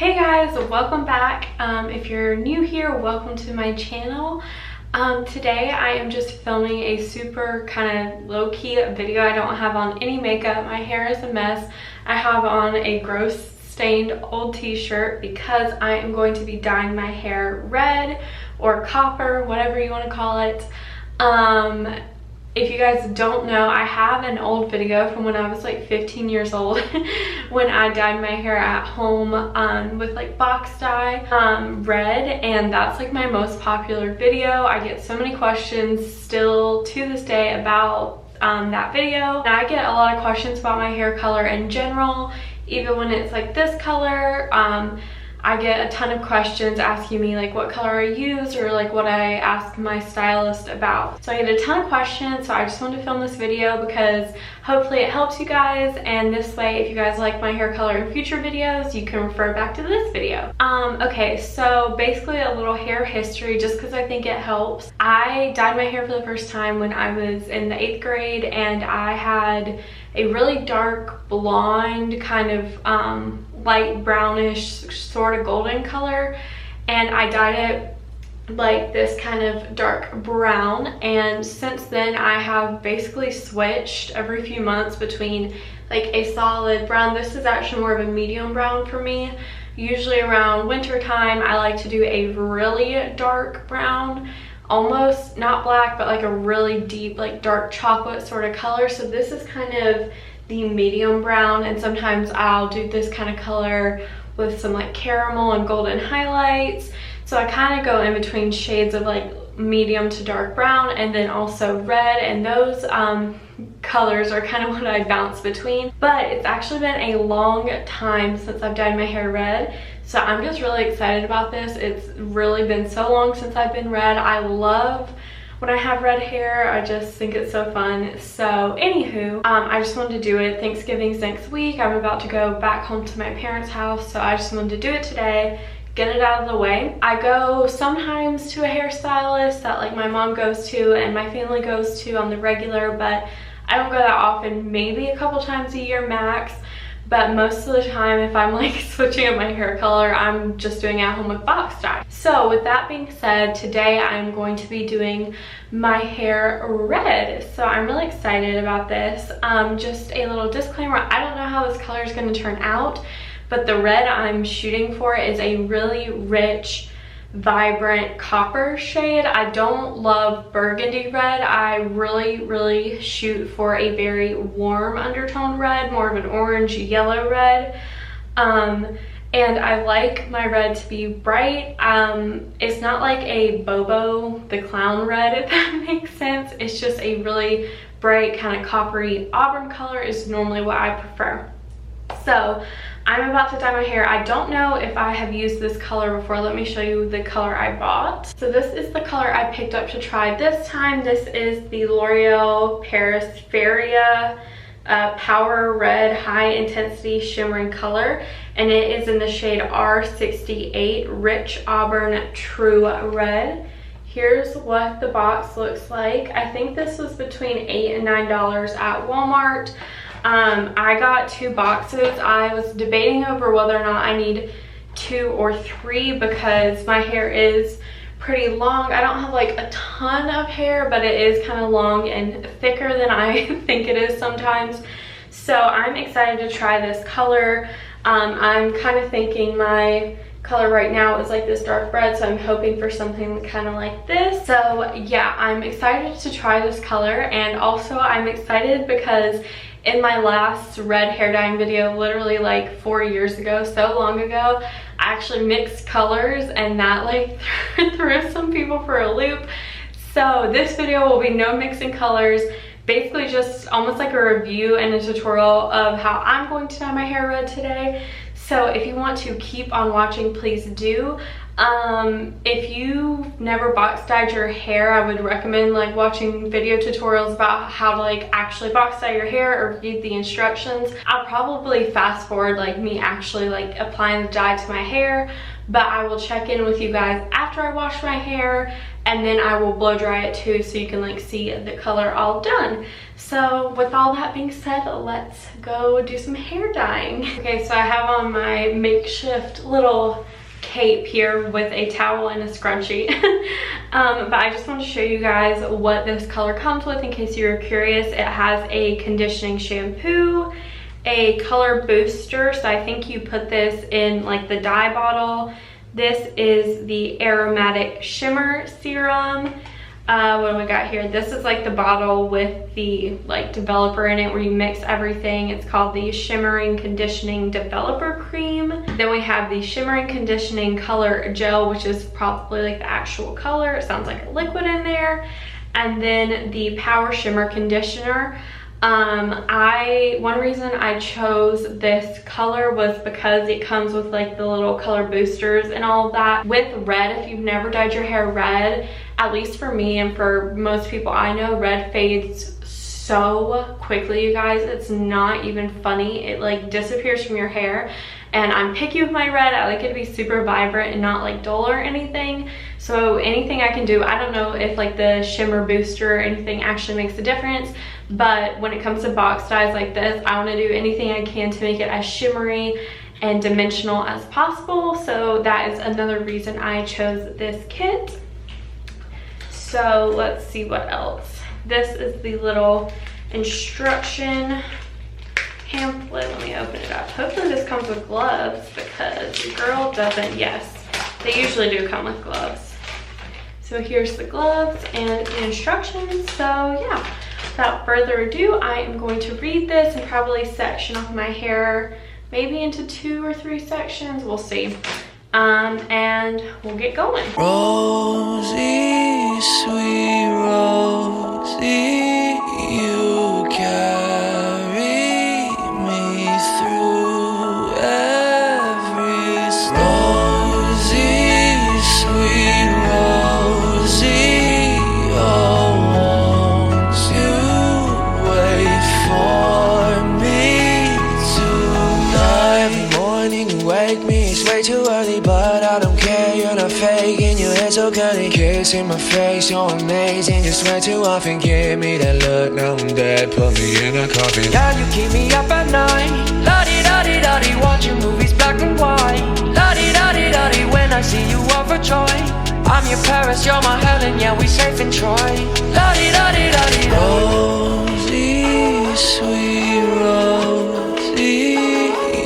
Hey guys, welcome back. If you're new here, welcome to my channel. Today I am just filming a super kind of low-key video. I don't have on any makeup. My hair is a mess. I have on a gross stained old t-shirt because I am going to be dyeing my hair red or copper, whatever you want to call it. If you guys don't know, I have an old video from when I was like 15 years old when I dyed my hair at home with like box dye red, and that's like my most popular video. I get so many questions still to this day about that video, and I get a lot of questions about my hair color in general, even when it's like this color. I get a ton of questions asking me like what color I use or like what I ask my stylist about. So I get a ton of questions, so I just wanted to film this video because hopefully it helps you guys, and this way if you guys like my hair color in future videos you can refer back to this video. Okay, so basically a little hair history just because I think it helps. I dyed my hair for the first time when I was in the 8th grade, and I had a really dark blonde kind of light brownish sort of golden color, and I dyed it like this kind of dark brown. And since then I have basically switched every few months between like a solid brown. This is actually more of a medium brown for me. Usually around winter time I like to do a really dark brown, almost not black but like a really deep like dark chocolate sort of color. So this is kind of the medium brown, and sometimes I'll do this kind of color with some like caramel and golden highlights. So I kind of go in between shades of like medium to dark brown and then also red, and those colors are kind of what I bounce between. But it's actually been a long time since I've dyed my hair red, so I'm just really excited about this. It's really been so long since I've been red. I love when I have red hair. I just think it's so fun. So anywho, I just wanted to do it. Thanksgiving's next week. I'm about to go back home to my parents' house, so I just wanted to do it today, get it out of the way. I go sometimes to a hairstylist that like my mom goes to and my family goes to on the regular, but I don't go that often, maybe a couple times a year max. But most of the time, if I'm like switching up my hair color, I'm just doing it at home with box dye. So with that being said, today I'm going to be doing my hair red. So I'm really excited about this. Just a little disclaimer, I don't know how this color is going to turn out, but the red I'm shooting for is a really rich, vibrant copper shade. I don't love burgundy red. I really shoot for a very warm undertone red, more of an orange yellow red. And I like my red to be bright. It's not like a Bobo the Clown red, if that makes sense. It's just a really bright kind of coppery Auburn color is normally what I prefer. So I'm about to dye my hair. I don't know if I have used this color before. Let me show you the color I bought. So this is the color I picked up to try this time. This is the L'Oreal Paris Feria Power Red High Intensity Shimmering Color, and it is in the shade R68 Rich Auburn True Red. Here's what the box looks like. I think this was between $8 and $9 at Walmart. I got 2 boxes. I was debating over whether or not I need 2 or 3 because my hair is pretty long. I don't have like a ton of hair, but it is kind of long and thicker than I think it is sometimes. So I'm excited to try this color. I'm kind of thinking my color right now is like this dark red, so I'm hoping for something kind of like this. So yeah, I'm excited to try this color, and also I'm excited because in my last red hair dyeing video, literally like 4 years ago, so long ago, I actually mixed colors, and that like threw some people for a loop. So this video will be no mixing colors, basically just almost like a review and a tutorial of how I'm going to dye my hair red today. So if you want to keep on watching, please do. If you've never box dyed your hair, I would recommend like watching video tutorials about how to like actually box dye your hair or read the instructions. I'll probably fast forward like me actually like applying the dye to my hair, but I will check in with you guys after I wash my hair, and then I will blow dry it too, so you can like see the color all done. So with all that being said, let's go do some hair dyeing. Okay, so I have on my makeshift little cape here with a towel and a scrunchie. But I just want to show you guys what this color comes with in case you're curious. It has a conditioning shampoo, a color booster, so I think you put this in like the dye bottle. This is the aromatic shimmer serum. What do we got here? This is like the bottle with the like developer in it where you mix everything. It's called the Shimmering Conditioning Developer Cream. Then we have the Shimmering Conditioning Color Gel, which is probably like the actual color. It sounds like a liquid in there. And then the Power Shimmer Conditioner. One reason I chose this color was because it comes with like the little color boosters and all of that. With red, if you've never dyed your hair red, at least for me and for most people I know, red fades so quickly, you guys. It's not even funny. It like disappears from your hair, and I'm picky with my red. I like it to be super vibrant and not like dull or anything. So anything I can do, I don't know if like the shimmer booster or anything actually makes a difference, but when it comes to box dyes like this, I want to do anything I can to make it as shimmery and dimensional as possible. So that is another reason I chose this kit. So let's see what else. This is the little instruction pamphlet. Let me open it up. Hopefully this comes with gloves, because the girl doesn't. Yes, they usually do come with gloves. So here's the gloves and the instructions. So yeah, without further ado, I am going to read this and probably section off my hair, maybe into 2 or 3 sections. We'll see. And we'll get going. Rosie, sweet Rosie, you carry me through every storm. Rosie, sweet Rosie, oh, won't you wait for me tonight? Every morning you wake me, it's way too early, but I don't care, you're not faking, your hair so curly. Kissing my face, you're amazing, just way too often. Give me that look, now I'm dead, put me in a coffin. Yeah, you keep me up at night, la-di-da-di-da-di, watching movies black and white, la-di-da-di-da-di, when I see you overjoyed. I'm your Paris, you're my Helen, yeah, we safe in Troy, la-di-da-di-da-di. Rosie, sweet Rosie,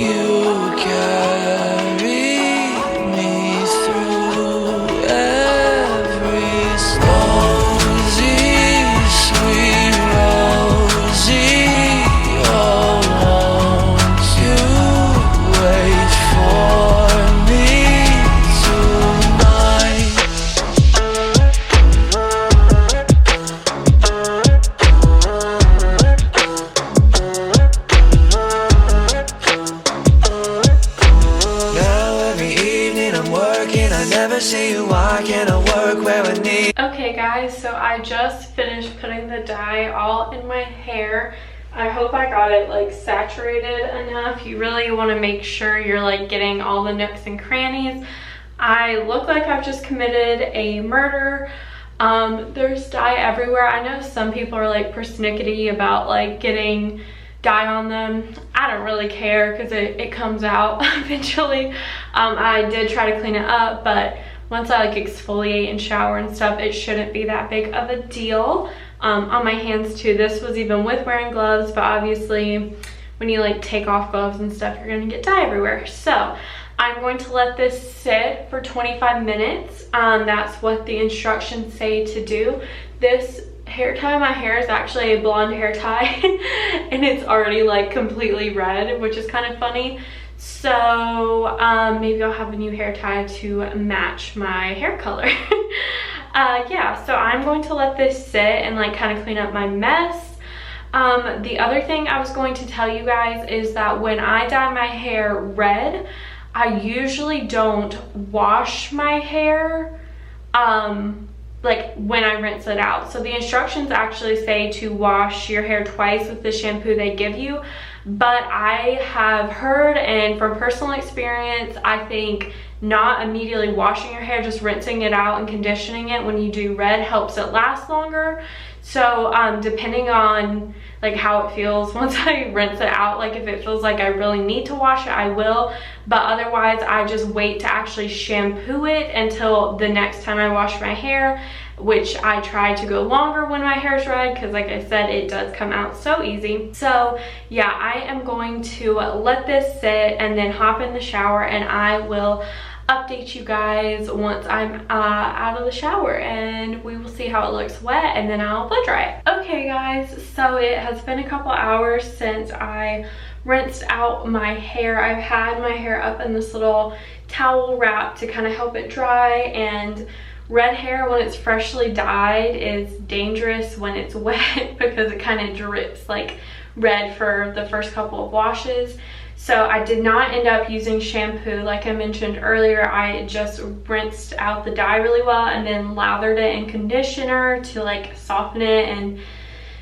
you carry me through every storm. Rosie, sweet Rosie, oh, won't you wait for me tonight? Now every evening I'm working, I never see you, why can't I work where I need? Okay guys, so I just finished putting the dye all in my hair. I hope I got it like saturated enough. You really want to make sure you're like getting all the nooks and crannies. I look like I've just committed a murder. There's dye everywhere. I know some people are like persnickety about like getting dye on them. I don't really care because it comes out eventually. I did try to clean it up, but once I like exfoliate and shower and stuff, it shouldn't be that big of a deal. On my hands too, this was even with wearing gloves, but obviously when you like take off gloves and stuff, you're gonna get dye everywhere. So I'm going to let this sit for 25 minutes. That's what the instructions say to do. This hair tie, my hair is actually a blonde hair tie and it's already like completely red, which is kind of funny. So maybe I'll have a new hair tie to match my hair color. Yeah, so I'm going to let this sit and like kind of clean up my mess. The other thing I was going to tell you guys is that when I dye my hair red, I usually don't wash my hair like when I rinse it out. So the instructions actually say to wash your hair twice with the shampoo they give you. but I have heard, and from personal experience, I think not immediately washing your hair, just rinsing it out and conditioning it when you do red helps it last longer. So depending on like how it feels once I rinse it out, like if it feels like I really need to wash it, I will, but otherwise I just wait to actually shampoo it until the next time I wash my hair, which I try to go longer when my hair is red because like I said, it does come out so easy. So yeah, I am going to let this sit and then hop in the shower, and I will update you guys once I'm out of the shower, and we will see how it looks wet, and then I'll blow dry it. Okay guys, so it has been a couple hours since I rinsed out my hair. I've had my hair up in this little towel wrap to kind of help it dry, and red hair when it's freshly dyed is dangerous when it's wet because it kind of drips like red for the first couple of washes. So I did not end up using shampoo. Like I mentioned earlier, I just rinsed out the dye really well and then lathered it in conditioner to like soften it and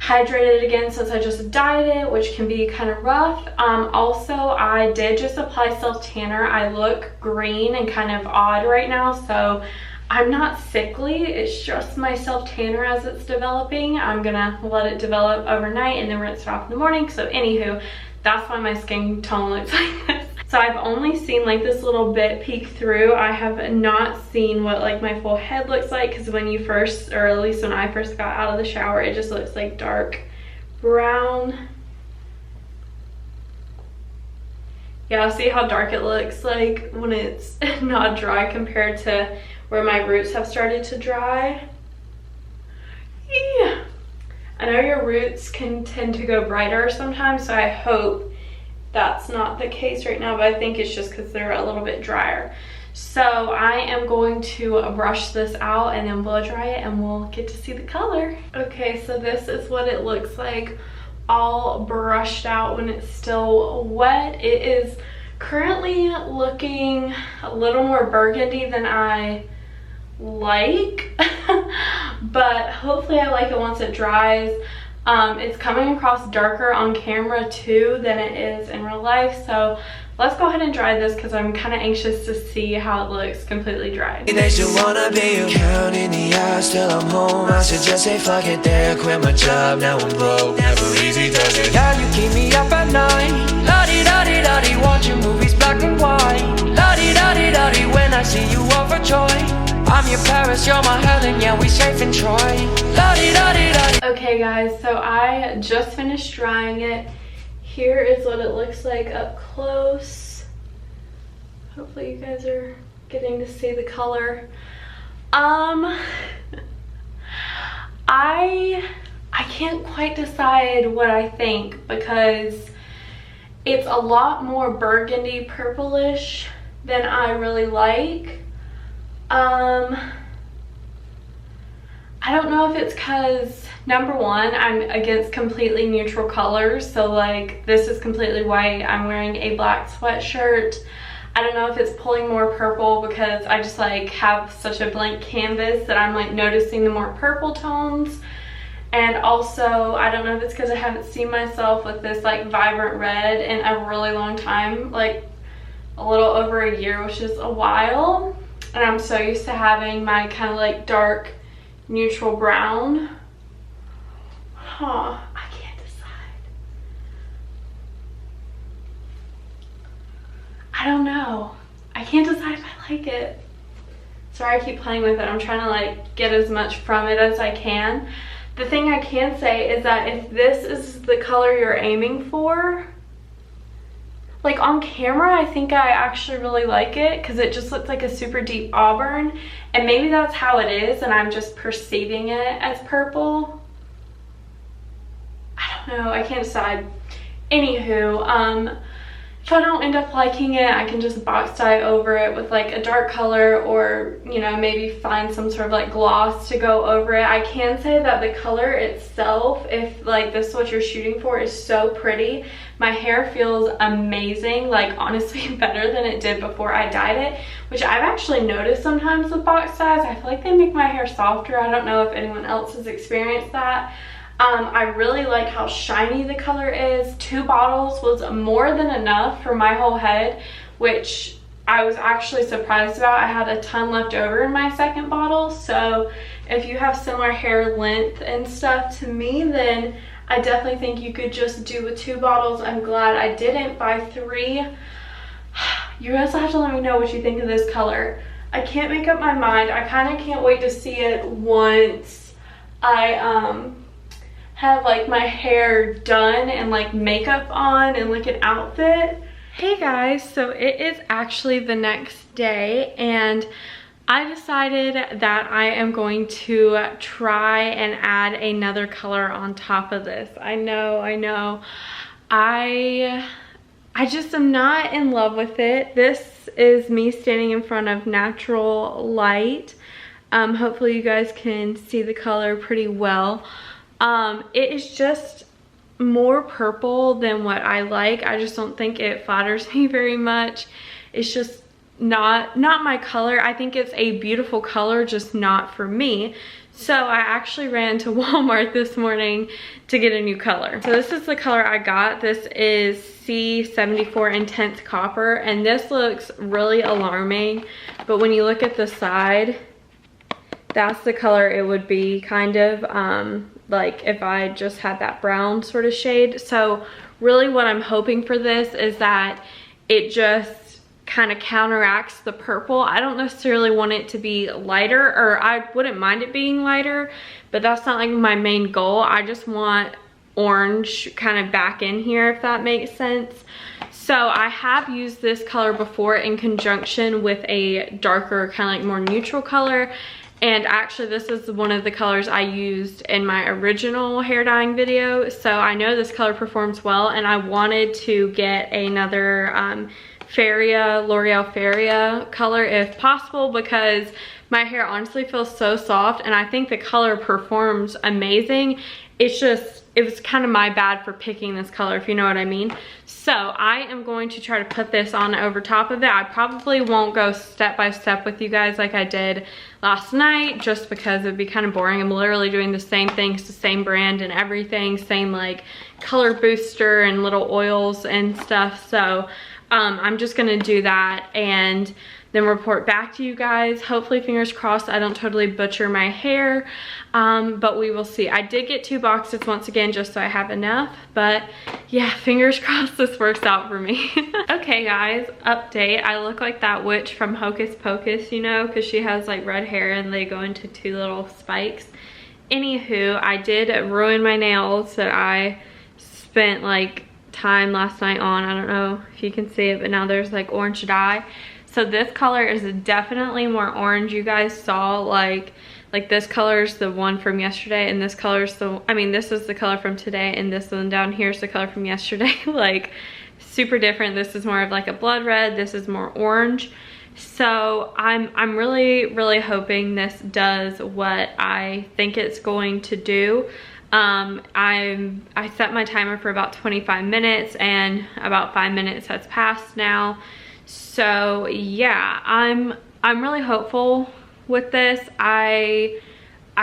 hydrate it again since I just dyed it, which can be kind of rough. Also, I did just apply self-tanner. I look green and kind of odd right now, so I'm not sickly. It's just my self-tanner as it's developing. I'm gonna let it develop overnight and then rinse it off in the morning. So anywho, that's why my skin tone looks like this. So I've only seen like this little bit peek through. I have not seen what like my full head looks like, because when you first, or at least when I first got out of the shower, it just looks like dark brown. Yeah, see how dark it looks like when it's not dry compared to where my roots have started to dry. Yeah. I know your roots can tend to go brighter sometimes, so I hope that's not the case right now, but I think it's just because they're a little bit drier. So I am going to brush this out and then blow dry it, and we'll get to see the color. Okay, so this is what it looks like all brushed out when it's still wet. It is currently looking a little more burgundy than I like, but hopefully I like it once it dries. It's coming across darker on camera too than it is in real life, so let's go ahead and dry this because I'm kind of anxious to see how it looks completely dried. They still wanna be you. Counting the hours till I'm home. I should just say fuck it there, quit my job, now I'm broke. Never easy does it. Yeah, you keep me up at night. La-di-da-di-da-di, watching movies black and white. La-di-da-di-da-di, when I see you overjoyed. I'm your Paris, you're my Helen, yeah, we safe in Troy. La-di-da-di-da-di. Okay guys, so I just finished drying it. Here is what it looks like up close. Hopefully you guys are getting to see the color. I can't quite decide what I think because it's a lot more burgundy purplish than I really like. I don't know if it's because, number one, I'm against completely neutral colors. So like this is completely white. I'm wearing a black sweatshirt. I don't know if it's pulling more purple because I just like have such a blank canvas that I'm like noticing the more purple tones. And also, I don't know if it's because I haven't seen myself with this like vibrant red in a really long time, like a little over a year, which is a while. And I'm so used to having my kind of like dark neutral brown. I can't decide. I don't know. I can't decide if I like it. Sorry I keep playing with it. I'm trying to like get as much from it as I can. The thing I can say is that if this is the color you're aiming for, like on camera, I think I actually really like it because it just looks like a super deep auburn, and maybe that's how it is and I'm just perceiving it as purple. I don't know, I can't decide. Anywho, if I don't end up liking it, I can just box dye over it with like a dark color, or you know, maybe find some sort of like gloss to go over it. I can say that the color itself, if like this is what you're shooting for, is so pretty. My hair feels amazing, like honestly better than it did before I dyed it, which I've actually noticed sometimes with box dyes. I feel like they make my hair softer. I don't know if anyone else has experienced that. I really like how shiny the color is. 2 bottles was more than enough for my whole head, which I was actually surprised about. I had a ton left over in my second bottle, so if you have similar hair length and stuff to me, then I definitely think you could just do with 2 bottles. I'm glad I didn't buy 3. You guys have to let me know what you think of this color. I can't make up my mind. I kind of can't wait to see it once I have like my hair done and like makeup on and like an outfit. Hey guys, so it is actually the next day and I decided that I am going to try and add another color on top of this. I know. I just am not in love with it. This is me standing in front of natural light. Hopefully you guys can see the color pretty well. It is just more purple than what I like. I just don't think it flatters me very much. It's just not my color. I think it's a beautiful color, just not for me. So I actually ran to Walmart this morning to get a new color. So this is the color I got. This is C74 Intense Copper, and this looks really alarming, but when you look at the side, that's the color it would be, kind of like if I just had that brown sort of shade. So really what I'm hoping for this is that it just kind of counteracts the purple. I don't necessarily want it to be lighter, or I wouldn't mind it being lighter, but that's not like my main goal. I just want orange kind of back in here, if that makes sense. So I have used this color before in conjunction with a darker, kind of like more neutral color. And actually this is one of the colors I used in my original hair dyeing video. So I know this color performs well, and I wanted to get another Feria, Loreal Feria color if possible, because my hair honestly feels so soft and I think the color performs amazing. It's just, it was kind of my bad for picking this color, if you know what I mean. So I am going to try to put this on over top of it. I probably won't go step by step with you guys like I did last night, just because it'd be kind of boring. I'm literally doing the same things, the same brand and everything, same like color booster and little oils and stuff. So I'm just gonna do that and then report back to you guys. Hopefully, fingers crossed, I don't totally butcher my hair, but we will see. I did get 2 boxes once again, just so I have enough, but yeah, fingers crossed this works out for me. Okay guys, update. I look like that witch from Hocus Pocus, you know, because she has like red hair and they go into 2 little spikes. Anywho, I did ruin my nails that I spent like time last night on. I don't know if you can see it, but now there's like orange dye. So this color is definitely more orange. You guys saw like this color is the one from yesterday, and this color is the, I mean, this is the color from today, and this one down here is the color from yesterday. Like super different. This is more of like a blood red, this is more orange. So I'm really hoping this does what I think it's going to do. I set my timer for about 25 minutes and about 5 minutes has passed now. So yeah, I'm really hopeful with this. I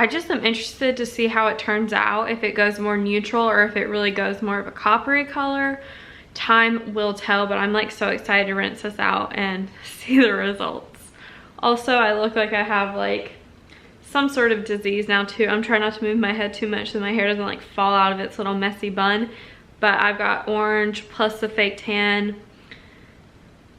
just am interested to see how it turns out, if it goes more neutral or if it really goes more of a coppery color. Time will tell, but I'm like so excited to rinse this out and see the results. Also, I look like I have like some sort of disease now too. I'm trying not to move my head too much so my hair doesn't like fall out of its little messy bun. But I've got orange plus the fake tan.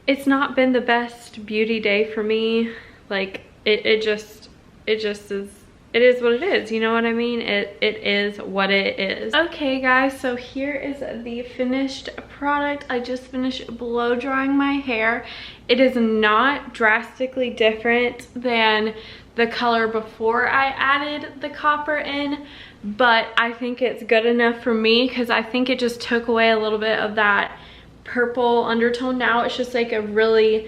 It's not been the best beauty day for me. Like it just is, it is what it is, you know what I mean? It is what it is. Okay guys, so here is the finished product. I just finished blow drying my hair. It is not drastically different than the color before I added the copper in, but I think it's good enough for me because I think it just took away a little bit of that purple undertone. Now it's just like a really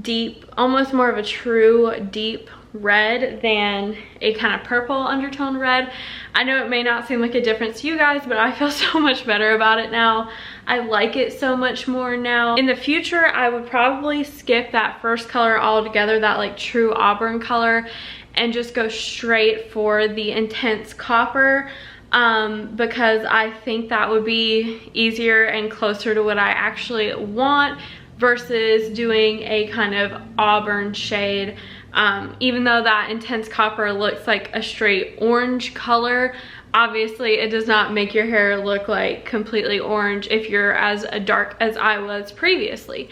deep, almost more of a true deep red than a kind of purple undertone red. I know it may not seem like a difference to you guys, but I feel so much better about it now. I like it so much more now. In the future, I would probably skip that first color altogether, that like true Auburn color, and just go straight for the intense copper. because I think that would be easier and closer to what I actually want versus doing a kind of auburn shade. Even though that intense copper looks like a straight orange color, obviously it does not make your hair look like completely orange if you're as dark as I was previously.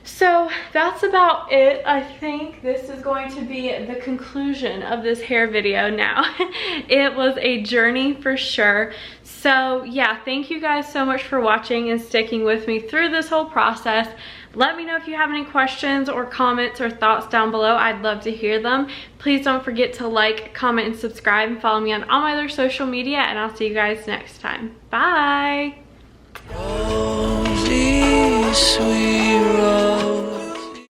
So that's about it. I think this is going to be the conclusion of this hair video now. It was a journey for sure. So yeah, thank you guys so much for watching and sticking with me through this whole process. Let me know if you have any questions or comments or thoughts down below. I'd love to hear them. Please don't forget to like, comment, and subscribe, and follow me on all my other social media, and I'll see you guys next time. Bye! Sweet, sweet rose.